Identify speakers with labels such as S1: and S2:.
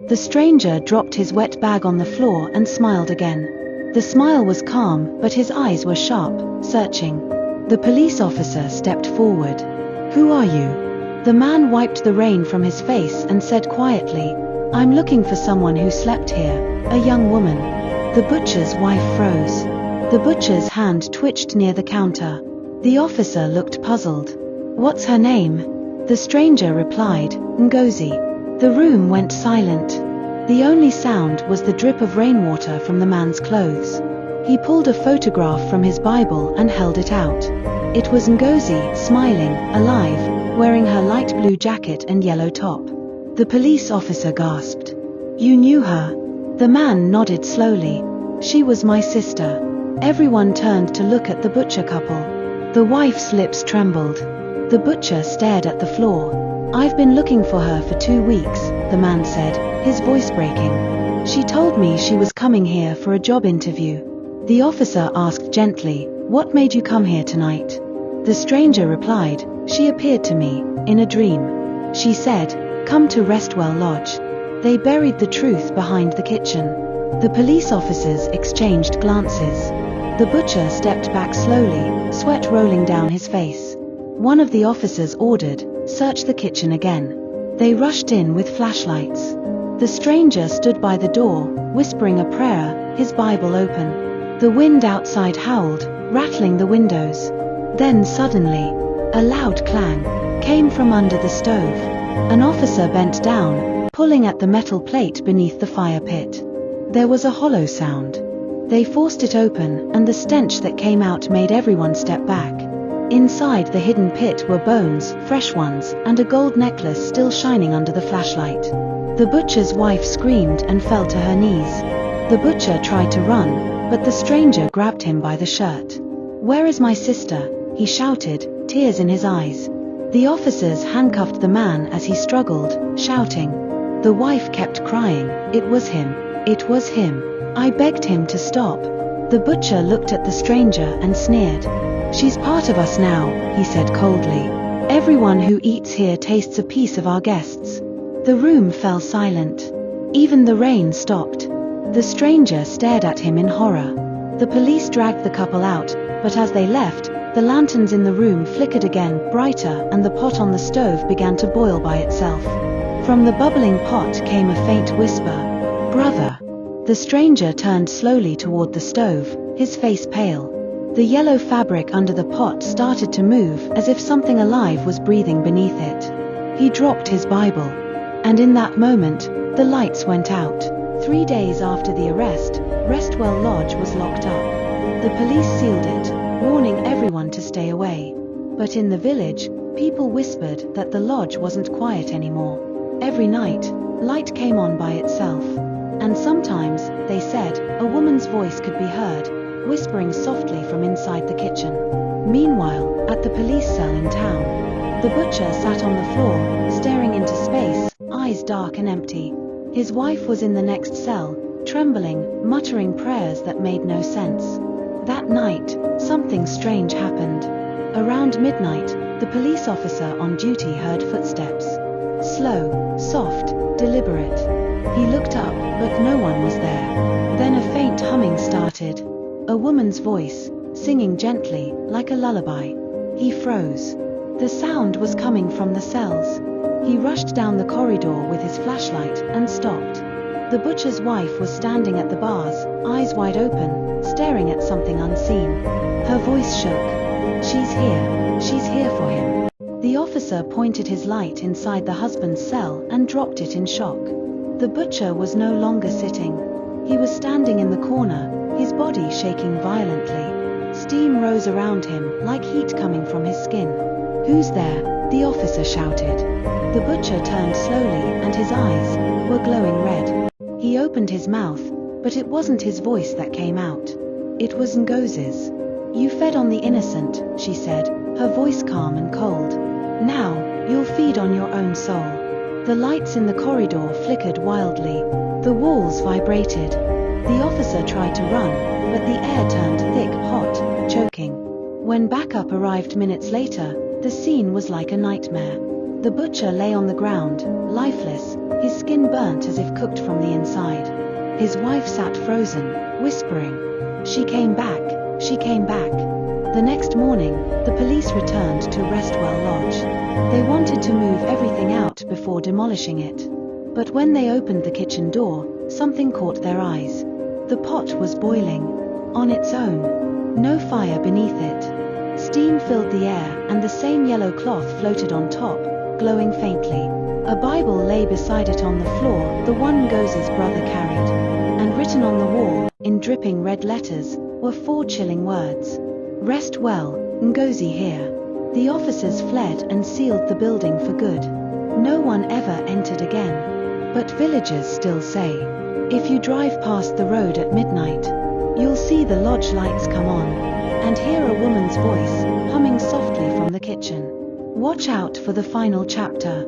S1: The stranger dropped his wet bag on the floor and smiled again. The smile was calm, but his eyes were sharp, searching. The police officer stepped forward. "Who are you?" The man wiped the rain from his face and said quietly, "I'm looking for someone who slept here, a young woman." The butcher's wife froze. The butcher's hand twitched near the counter. The officer looked puzzled. "What's her name?" The stranger replied, "Ngozi." The room went silent. The only sound was the drip of rainwater from the man's clothes. He pulled a photograph from his Bible and held it out. It was Ngozi, smiling, alive, wearing her light blue jacket and yellow top. The police officer gasped. "You knew her?" The man nodded slowly. "She was my sister." Everyone turned to look at the butcher couple. The wife's lips trembled. The butcher stared at the floor. "I've been looking for her for 2 weeks," the man said, his voice breaking. "She told me she was coming here for a job interview." The officer asked gently, "What made you come here tonight?" The stranger replied, "She appeared to me, in a dream. She said, 'Come to Restwell Lodge.'" They buried the truth behind the kitchen. The police officers exchanged glances. The butcher stepped back slowly, sweat rolling down his face. One of the officers ordered, "Search the kitchen again." They rushed in with flashlights. The stranger stood by the door, whispering a prayer, his Bible open. The wind outside howled, rattling the windows. Then suddenly, a loud clang came from under the stove. An officer bent down, pulling at the metal plate beneath the fire pit. There was a hollow sound. They forced it open, and the stench that came out made everyone step back. Inside the hidden pit were bones, fresh ones, and a gold necklace still shining under the flashlight. The butcher's wife screamed and fell to her knees. The butcher tried to run, but the stranger grabbed him by the shirt. "Where is my sister?" he shouted, tears in his eyes. The officers handcuffed the man as he struggled, shouting. The wife kept crying, "It was him. It was him. I begged him to stop." The butcher looked at the stranger and sneered. "She's part of us now," he said coldly. "Everyone who eats here tastes a piece of our guests." The room fell silent. Even the rain stopped. The stranger stared at him in horror. The police dragged the couple out, but as they left, the lanterns in the room flickered again, brighter, and the pot on the stove began to boil by itself. From the bubbling pot came a faint whisper, "Brother." The stranger turned slowly toward the stove, his face pale. The yellow fabric under the pot started to move as if something alive was breathing beneath it. He dropped his Bible. And in that moment, the lights went out. 3 days after the arrest, Restwell Lodge was locked up. The police sealed it, warning everyone to stay away. But in the village, people whispered that the lodge wasn't quiet anymore. Every night, light came on by itself. And sometimes, they said, a woman's voice could be heard, whispering softly from inside the kitchen. Meanwhile, at the police cell in town, the butcher sat on the floor, staring into space, eyes dark and empty. His wife was in the next cell, trembling, muttering prayers that made no sense. That night, something strange happened. Around midnight, the police officer on duty heard footsteps. Slow, soft, deliberate. He looked up, but no one was there. Then a faint humming started. A woman's voice, singing gently, like a lullaby. He froze. The sound was coming from the cells. He rushed down the corridor with his flashlight and stopped. The butcher's wife was standing at the bars, eyes wide open, staring at something unseen. Her voice shook. "She's here. She's here for him." The officer pointed his light inside the husband's cell and dropped it in shock. The butcher was no longer sitting. He was standing in the corner, his body shaking violently. Steam rose around him, like heat coming from his skin. "Who's there?" the officer shouted. The butcher turned slowly, and his eyes were glowing red. He opened his mouth, but it wasn't his voice that came out. It was Ngozi's. "You fed on the innocent," she said, her voice calm and cold. "Now, you'll feed on your own soul." The lights in the corridor flickered wildly. The walls vibrated. The officer tried to run, but the air turned thick, hot, choking. When backup arrived minutes later, the scene was like a nightmare. The butcher lay on the ground, lifeless, his skin burnt as if cooked from the inside. His wife sat frozen, whispering, "She came back, she came back." The next morning, the police returned to Restwell Lodge. They wanted to move everything out before demolishing it. But when they opened the kitchen door, something caught their eyes. The pot was boiling, on its own. No fire beneath it. Steam filled the air, and the same yellow cloth floated on top, glowing faintly. A Bible lay beside it on the floor, the one Ngozi's brother carried. And written on the wall, in dripping red letters, were 4 chilling words. "Rest well, Ngozi here." The officers fled and sealed the building for good. No one ever entered again. But villagers still say, if you drive past the road at midnight, you'll see the lodge lights come on, and hear a woman's voice, humming softly from the kitchen. Watch out for the final chapter.